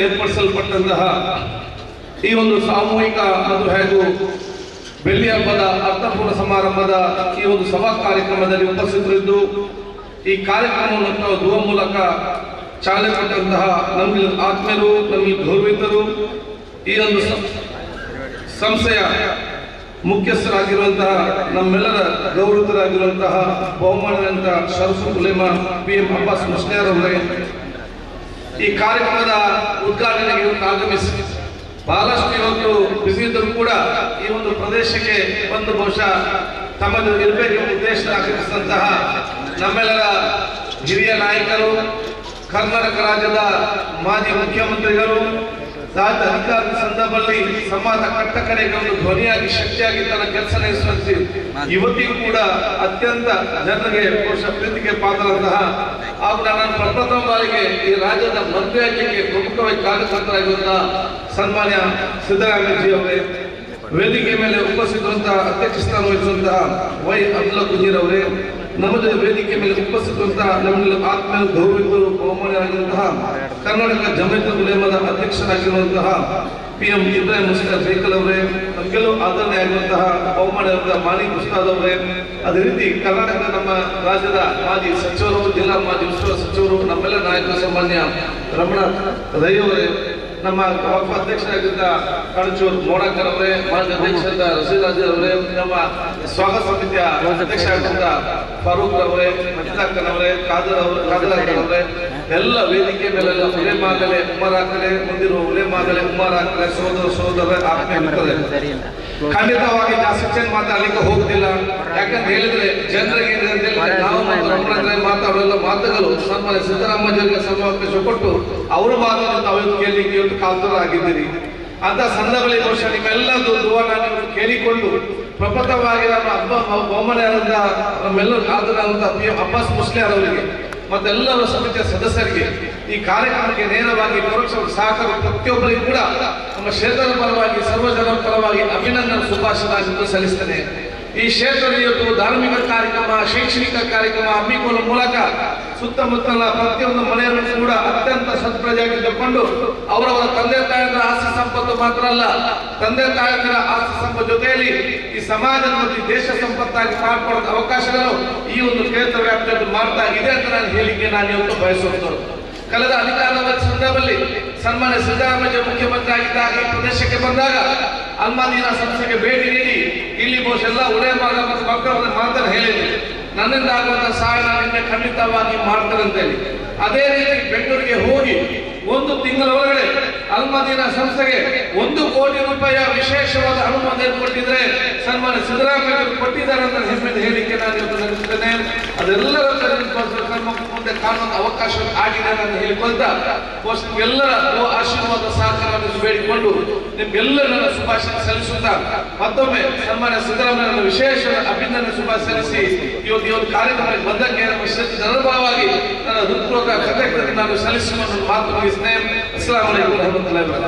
ಏರ್ಪಡಿಸಲ್ಪಟ್ಟಂತಹ ಈ ಒಂದು ಸಾಮೂಹಿಕ ಮದುವೆ ಹಾಗೂ ಬೆಳ್ಳಿ ಹಬ್ಬದ ಅರ್ಥಪೂರ್ಣ ಸಮಾರಂಭದ ಈ ಒಂದು ಸಭಾ ಕಾರ್ಯಕ್ರಮದಲ್ಲಿ ಉಪಸ್ಥಿತರಿದ್ದು ಈ ಕಾರ್ಯಕ್ರಮವನ್ನು ಧ್ರುವ ಮೂಲಕ ಚಾಲನೆ ಕೊಟ್ಟಂತಹ ನಮಗೆ ಆತ್ಮೀಯರು, ನಮಗೆ ಗೌರವಿತರು, ಈ ಒಂದು ಸಂಸ್ಥೆಯ ಮುಖ್ಯಸ್ಥರಾಗಿರುವಂತಹ ನಮ್ಮೆಲ್ಲರ ಗೌರವಿತರಾಗಿರುವಂತಹ ಬಹುಮಾನದಂತಹ ಶರಫುಲ್ ಉಲೇಮಾ PM ಅಬ್ಬಾಸ್ ಮುಸ್ಲಿಯಾರ್ ಅವರೇ, ಈ ಕಾರ್ಯಕ್ರಮದ ಉದ್ಘಾಟನೆಗೆ ಆಗಮಿಸಿ ಬಹಳಷ್ಟು ಇವತ್ತು ಬಿಸಿ ಇದ್ದರೂ ಕೂಡ ಈ ಒಂದು ಪ್ರದೇಶಕ್ಕೆ ಒಂದು ಬಹುಶಃ ತಮ್ಮದು ಇರಬೇಕು ಉದ್ದೇಶ ಆಗಮಿಸಿದಂತಹ ನಮ್ಮೆಲ್ಲರ ಹಿರಿಯ ನಾಯಕರು, ಕರ್ನಾಟಕ ರಾಜ್ಯದ ಮಾಜಿ ಮುಖ್ಯಮಂತ್ರಿಗಳು, ರಾಜ್ಯ ಅಧಿಕಾರದ ಸಂದರ್ಭದಲ್ಲಿ ಸಮಾಜ ಕಟ್ಟಕಡೆಗೆ ಒಂದು ಧ್ವನಿಯಾಗಿ ಶಕ್ತಿಯಾಗಿ ತನ್ನ ಕೆಲಸ ನಿರ್ವಹಿಸಿ ಇವತ್ತಿಗೂ ಕೂಡ ಅತ್ಯಂತ ಜನರಿಗೆ ಪ್ರೀತಿಗೆ ಪಾತ್ರರಂತಹ ಹಾಗೂ ನಾನು ಪ್ರಪ್ರಥಮ ಬಾರಿಗೆ ಈ ರಾಜ್ಯದ ಮದುವೆ ಆಗಲಿಕ್ಕೆ ಪ್ರಮುಖವಾಗಿ ಕಾರ್ಯಕರ್ತರಾಗಿರುವಂತಹ ಸನ್ಮಾನ್ಯ ಸಿದ್ದರಾಮಯ್ಯಜಿ ಅವರೇ, ವೇದಿಕೆ ಮೇಲೆ ಉಪಸ್ಥಿತರುವಂತಹ ಅಧ್ಯಕ್ಷ ಸ್ಥಾನ ವಹಿಸುವಂತಹ ವೈ ಅಬ್ದುಲ್ಲಾ ಕುಂಜೀರ್ ಅವರೇ, ನಮ್ಮ ಜೊತೆ ವೇದಿಕೆ ಮೇಲೆ ಉಪಸ್ಥಿತರುವಂತಹ ನಮ್ಮೆಲ್ಲ ಆತ್ಮೀಯ ಗೌರವಿತರು ಬಹುಮಾನ್ಯರಾಗಿರುವಂತಹ ಕರ್ನಾಟಕ ಜಮೀಯತ್ ಉಲೇಮಾದ ಅಧ್ಯಕ್ಷರಾಗಿರುವಂತಹ PM ಇಬ್ರಾಹಿಂ ಮುಸ್ಲಿಯಾರ್ ಸೈಕಲ್ ಅವರೇ, ನಮಗೆಲ್ಲೂ ಆದರಣೆಯಾಗಿರುವಂತಹ ಬಹುಮಾನ್ಯರಾದ ಮಾಲಿಕ್ ಉಸ್ತಾದ್ ಅವರೇ, ಅದೇ ರೀತಿ ಕರ್ನಾಟಕದ ನಮ್ಮ ರಾಜ್ಯದ ಮಾಜಿ ಸಚಿವರು, ಜಿಲ್ಲಾ ಮಾಜಿ ಉಸ್ತುವಾರಿ ಸಚಿವರು, ನಮ್ಮೆಲ್ಲ ನಾಯಕರು ಸನ್ಮಾನ್ಯ ರಮಣ ರೈ ಅವರೇ, ನಮ್ಮ ವಕ್ಫ್ ಅಧ್ಯಕ್ಷರಾಗಿದ್ದ ಕಣಚೂರ್ ಮೋಡಕರ್ ಅವರೇ, ಮಾಜಿ ಅಧ್ಯಕ್ಷರಾದ ರಶೀದ್ ಅವರೇ, ನಮ್ಮ ಸ್ವಾಗತ ಸಮಿತಿಯ ಅಧ್ಯಕ್ಷರಾಗಿದ್ದ ಫಾರೂಕ್ ಅವರೇ, ಮಜಿದಾಖನ್ ಅವರೇ, ಕಾದರ್ ಅವರೇ, ಎಲ್ಲ ವೇದಿಕೆ ಮೇಲೆ ಉಲೇಮಾಗಲೇ ಉಮರಾಗಲೇ ಮುಂದಿರುವ ಉಲೇಮಾಗಲೇ ಉಮರಾಗಲೇ ಸೋದರ ಆತ್ಮೀಯರೇ, ಖಂಡಿತವಾಗಿ ಜಾಸ್ತಿ ಮಾತಾಡ್ಲಿಕ್ಕೆ ಹೋಗುದಿಲ್ಲ. ಯಾಕಂತ ಹೇಳಿದ್ರೆ ಜನರಿಗೆ ನಾವು ಮಾತಾಡುವ ಮಾತುಗಳು ಸನ್ಮಾನ್ಯ ಸಿದ್ದರಾಮಯ್ಯಗೆ ಸಮಾವೇಶ ಕೊಟ್ಟು ಅವರ ಮಾತನ್ನು ತಾವು ಕೇಳಲಿಕ್ಕೆ ಇವತ್ತು ಕಾತುರರಾಗಿದ್ದೀರಿ. ಅಂತ ಸಂದರ್ಭದಲ್ಲಿ ಬಹುಶಃ ನಿಮ್ಮೆಲ್ಲರೂ ಧ್ರುವವನ್ನು ಕೇಳಿಕೊಂಡು ಪ್ರಪ್ರಥಮವಾಗಿ ನಮ್ಮ ಬಹುಮಾನ್ಯರಾದ ನಮ್ಮೆಲ್ಲರೂ ಆದರಾದಂತಹ PM ಅಬ್ಬಾಸ್ ಮುಸ್ಲಿಯಾರ್ ಅವರಿಗೆ ಮತ್ತೆಲ್ಲರ ಸಮಿತಿಯ ಸದಸ್ಯರಿಗೆ ಈ ಕಾರ್ಯಕ್ರಮಕ್ಕೆ ನೇರವಾಗಿ ಪರೋಕ್ಷ ಸಹಕಾರ ಪ್ರತಿಯೊಬ್ಬರಿಗೂ ಕೂಡ ನಮ್ಮ ಕ್ಷೇತ್ರದ ಪರವಾಗಿ ಸರ್ವಜನ ಪರವಾಗಿ ಅಭಿನಂದನೆ ಶುಭಾಶಯ ಸಲ್ಲಿಸ್ತೇನೆ. ಈ ಕ್ಷೇತ್ರದ ಇವತ್ತು ಧಾರ್ಮಿಕ ಕಾರ್ಯಕ್ರಮ, ಶೈಕ್ಷಣಿಕ ಕಾರ್ಯಕ್ರಮ ಹಮ್ಮಿಕೊಳ್ಳುವ ಮೂಲಕ ಸುತ್ತಮುತ್ತಲ ಪ್ರತಿಯೊಂದು ಮನೆಯಲ್ಲೂ ಕೂಡ ಅತ್ಯಂತ ಸತ್ಪ್ರಜೆಯಾಗಿದ್ದುಕೊಂಡು ಅವರವರ ತಂದೆ ತಾಯಂದಿರ ಆಸ್ತಿ ಸಂಪತ್ತು ಮಾತ್ರ ಅಲ್ಲ, ತಂದೆ ತಾಯಂದಿರ ಆಸ್ತಿ ಸಂಪತ್ತು ಜೊತೆಯಲ್ಲಿ ಈ ಸಮಾಜದ ಮತ್ತು ದೇಶ ಸಂಪತ್ತಾಗಿ ಮಾಡಿಕೊಳ್ಳೋ ಅವಕಾಶಗಳು ಈ ಒಂದು ಕ್ಷೇತ್ರ ವ್ಯಾಪ್ತಿಯಲ್ಲಿ ಮಾಡ್ತಾ ಇದೆ ಅಂತ ನಾನು ಹೇಳಿಕೆ ನಾನು ಇವತ್ತು ಬಯಸುತ್ತೇನೆ. ಕಳೆದ ಅಧಿಕಾರದ ಸಂದರ್ಭದಲ್ಲಿ ಸನ್ಮಾನ್ಯ ಸಿದ್ದರಾಮಯ್ಯ ಮುಖ್ಯಮಂತ್ರಿ ಆಗಿದ್ದಾಗ ಈ ಪ್ರದೇಶಕ್ಕೆ ಬಂದಾಗ ಅಲ್ಮಾದೀನಾ ಸಂಸ್ಥೆಗೆ ಭೇಟಿ ನೀಡಿ ಇಲ್ಲಿ ಬಹುಶಃ ಎಲ್ಲ ಉಲೇಮಾಗಳ ಮತ್ತು ಮಕ್ಕಳ ಮಾತನ್ನು ಹೇಳಿದೆ, ನನ್ನಿಂದ ಆಗುವಂತಹ ಸಹಾಯ ನಾನು ಖಂಡಿತವಾಗಿ ಮಾಡ್ತಾರೆ ಅಂತ ಹೇಳಿ. ಅದೇ ರೀತಿ ಬೆಂಗಳೂರಿಗೆ ಹೋಗಿ ಒಂದು ತಿಂಗಳ ಒಳಗಡೆ ಅಲ್ಮಾದೀನಾ ಸಂಸ್ಥೆಗೆ 1 ಕೋಟಿ ರೂಪಾಯಿಯ ವಿಶೇಷವಾದ ಅನುಮೋದನೆ ಕೊಟ್ಟಿದ್ರೆ ಸನ್ಮಾನ್ಯ ಸಿದ್ದರಾಮಯ್ಯ ಕೊಟ್ಟಿದ್ದಾರೆ ಅಂತ ಹೆಮ್ಮೆ ಹೇಳಿಕೆ ನಾನು ಇವತ್ತು ನಡೆಸುತ್ತೇನೆ. ಅದೆಲ್ಲರ ಮುಂದೆ ಕಾಣುವಂತ ಅವಕಾಶ ಆಗಿದೆ ನಾನು ಹೇಳಿಕೊಳ್ತಾ ನಿಮ್ಗೆಲ್ಲರ ಆಶೀರ್ವಾದ ಸಹಕಾರವನ್ನು ಬೇಡಿಕೊಂಡು ನಿಮ್ಗೆಲ್ಲರ ನನ್ನ ಶುಭಾಶಯ ಸಲ್ಲಿಸುತ್ತಾ ಮತ್ತೊಮ್ಮೆ ಸನ್ಮಾನ್ಯ ಸಿದ್ದರಾಮಯ್ಯ ವಿಶೇಷ ಅಭಿನಂದನೆ ಶುಭಾಶಯ ಸಲ್ಲಿಸಿ ಇವತ್ತು ಈ ಒಂದು ಕಾರ್ಯಕ್ರಮಕ್ಕೆ ಬಂದಕ್ಕೆ ನಮ್ಮ ಜನರ ಪರವಾಗಿ ನನ್ನ ಹೃತ್ಪೂರ್ವಕ ಕೃತಜ್ಞತೆ ನಾನು ಸಲ್ಲಿಸುವ ಮಾತು ಮುಗಿಸ್ತೇನೆ. ಅಸ್ಸಲಾಮು ಅಲೈಕುಂ ವರಹಮತುಲ್ಲಾಹಿ ವಬರಕಾತುಹು.